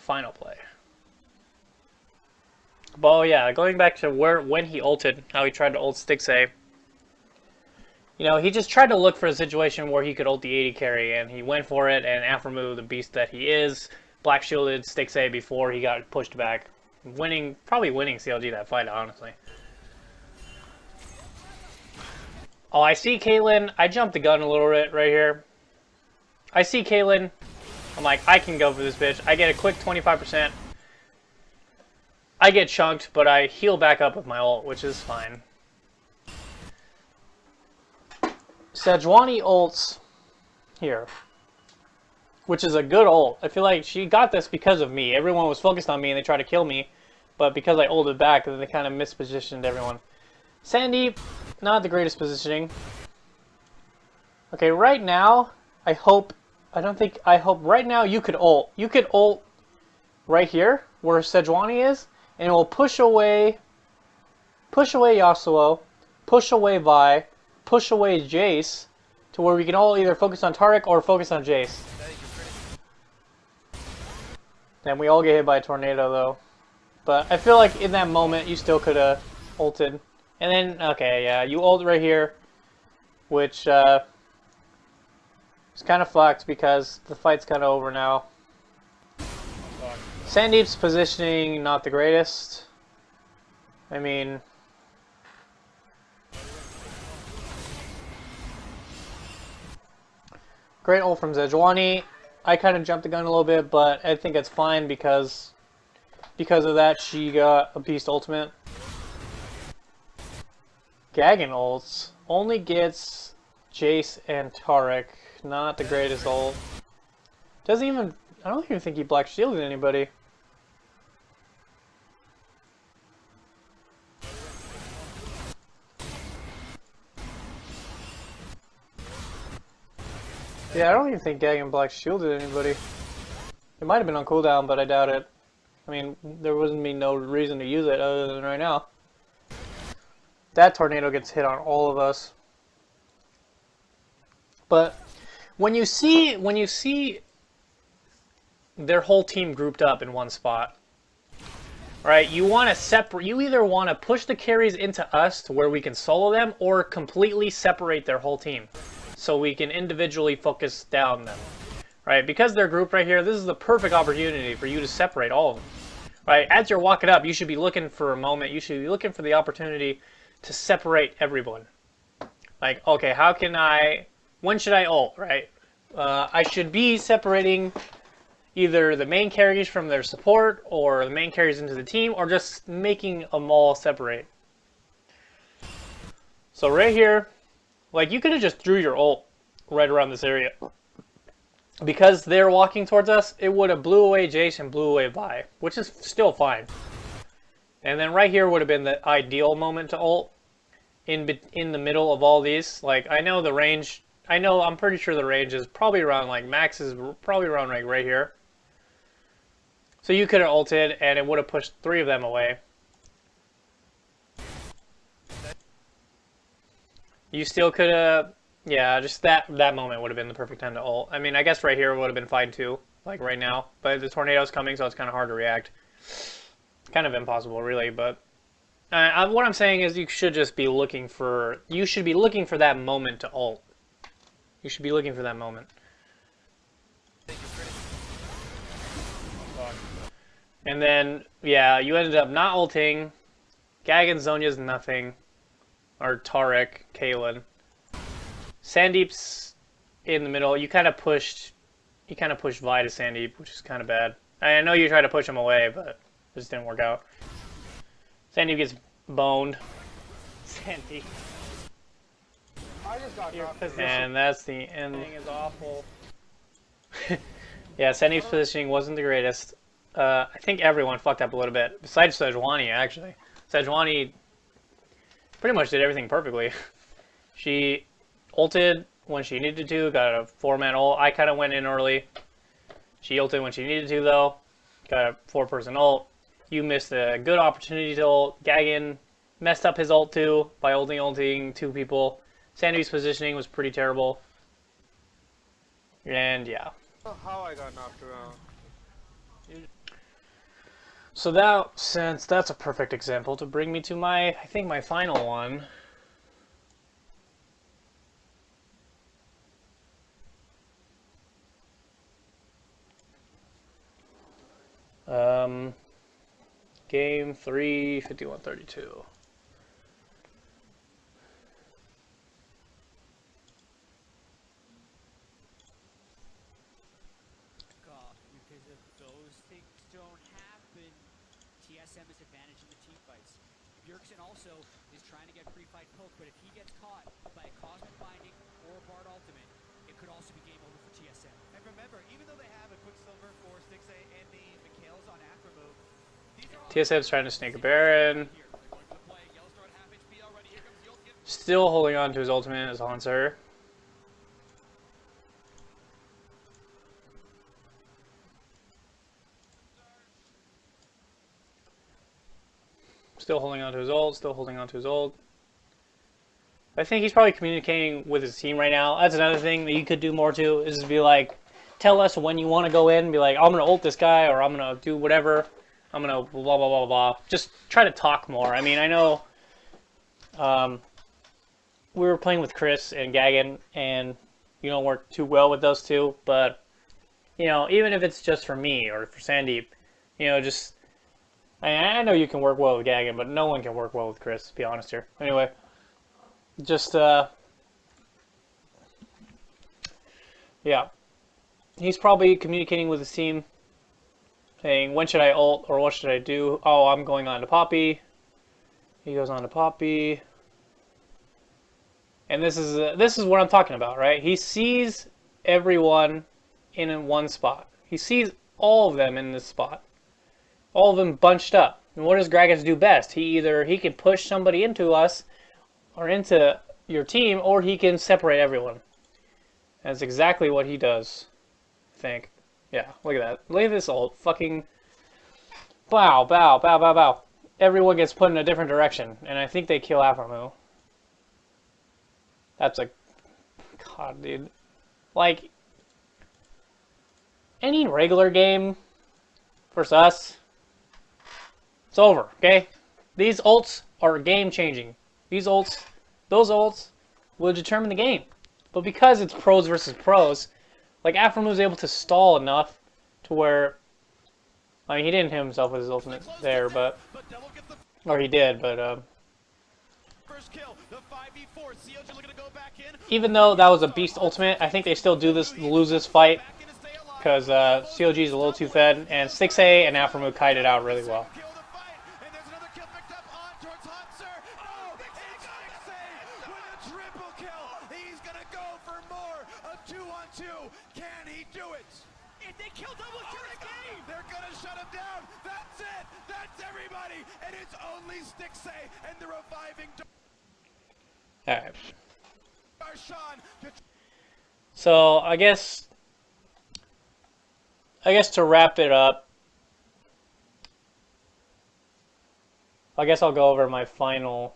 final play. But yeah, going back to when he ulted, how he tried to ult Stixxay. You know, he just tried to look for a situation where he could ult the 80 carry, and he went for it, and Aphromoo, the beast that he is, black shielded Stixxay before he got pushed back. Probably winning CLG that fight, honestly. Oh, I see Caitlyn. I jumped the gun a little bit right here. I see Caitlyn. I'm like, I can go for this bitch. I get a quick 25%. I get chunked, but I heal back up with my ult, which is fine. Sejuani ults here, which is a good ult. I feel like she got this because of me. Everyone was focused on me and they tried to kill me, but because I ulted back, then they kind of mispositioned everyone. Sandy, not the greatest positioning. Okay, right now, I hope right now you could ult. You could ult right here, where Sejuani is, and it will push away Yasuo, push away Vi, push away Jace, to where we can all either focus on Taric or focus on Jace. Then we all get hit by a tornado, though. But I feel like in that moment, you still could have ulted. And then, okay, yeah, you ult right here, which is kind of fucked because the fight's kind of over now. Sandeep's positioning, not the greatest. I mean, great ult from Sejuani. I kind of jumped the gun a little bit, but I think it's fine because of that, she got a beast ultimate. Gagan ults only gets Jace and Taric. Not the greatest ult. Doesn't even, I don't even think he black shielded anybody. Yeah, I don't even think Gagan black shielded anybody. It might have been on cooldown, but I doubt it. I mean, there wasn't no reason to use it other than right now. That tornado gets hit on all of us. But when you see their whole team grouped up in one spot, right? You want to separate. You either want to push the carries into us to where we can solo them, or completely separate their whole team, so we can individually focus down them, right? Because they're grouped right here, this is the perfect opportunity for you to separate all of them, right? As you're walking up, you should be looking for a moment. You should be looking for the opportunity to separate everyone. Like, okay, when should I ult, right? I should be separating either the main carries from their support, or the main carries into the team, or just making them all separate. So right here, like, you could have just threw your ult right around this area. Because they're walking towards us, it would have blew away Jace and blew away Vi, which is still fine. And then right here would have been the ideal moment to ult in the middle of all these. Like, I know the range, I'm pretty sure the range is probably around, like, max is probably around, like, right here. So you could have ulted and it would have pushed 3 of them away. You still could have, yeah, just that moment would have been the perfect time to ult. I mean, I guess right here would have been fine too, like right now. But the tornado's coming, so it's kind of hard to react. Kind of impossible, really. But what I'm saying is, you should just be looking for. You should be looking for that moment to ult. You should be looking for that moment. And then, yeah, you ended up not ulting. Gagan, Zhonya's nothing. Or Taric, Caitlyn. Sandeep's in the middle. You kind of pushed Vi to Sandeep, which is kind of bad. I know you tried to push him away, but it just didn't work out. Sandeep gets boned. Sandeep. I just got knocked. And that's the end. Thing is awful. Yeah, Sandeep's positioning wasn't the greatest. I think everyone fucked up a little bit, besides Sejuani, actually. Sejuani pretty much did everything perfectly. She ulted when she needed to, got a 4-man ult. I kind of went in early. She ulted when she needed to, though. Got a 4-person ult. You missed a good opportunity to ult. Gagan messed up his ult, too, by ulting 2 people. Sandy's positioning was pretty terrible. And, yeah. How I got knocked around. So that, since that's a perfect example to bring me to my, I think my final one. Game 3, 51-32. Because if those things don't happen, TSM is advantage in the team fights. Bjergsen also is trying to get pre-fight poke, but if he gets caught by a Cosmic Binding or a Bard Ultimate, it could also be game over for TSM. And remember, even though they have a Quicksilver for 6A and the Mikhails on after move, TSM's trying to snake a Baron. Still holding on to his ultimate as Hanser. Still holding on to his ult, still holding on to his ult. I think he's probably communicating with his team right now. That's another thing that you could do more to, is to be like, tell us when you want to go in, be like, I'm going to ult this guy, or I'm going to do whatever. I'm going to blah, blah, blah, blah, blah. Just try to talk more. I mean, I know we were playing with Chris and Gagan, and you don't work too well with those two, but, you know, even if it's just for me or for Sandeep, you know, just, I know you can work well with Gagan, but no one can work well with Chris, to be honest here. Anyway, just, yeah. He's probably communicating with his team, saying, when should I ult, or what should I do? Oh, I'm going on to Poppy. He goes on to Poppy. And this is what I'm talking about, right? He sees everyone in one spot. He sees all of them in this spot. All of them bunched up. And what does Gragas do best? He can push somebody into us or into your team, or he can separate everyone. That's exactly what he does, I think. Yeah, look at that. Look at this ult. Fucking bow, bow, bow, bow, bow. Everyone gets put in a different direction, and I think they kill Aphromoo. That's a... God, dude. Like, any regular game versus us, it's over, okay? These ults are game-changing. These ults, those ults, will determine the game. But because it's pros versus pros, like, Aphromoo was able to stall enough to where... I mean, he didn't hit himself with his ultimate there, but... Or he did, but, even though that was a beast ultimate, I think they still lose this fight because COG is a little too fed, and 6A and Aphromoo kited out really well. Alright. So I guess to wrap it up, I guess I'll go over my final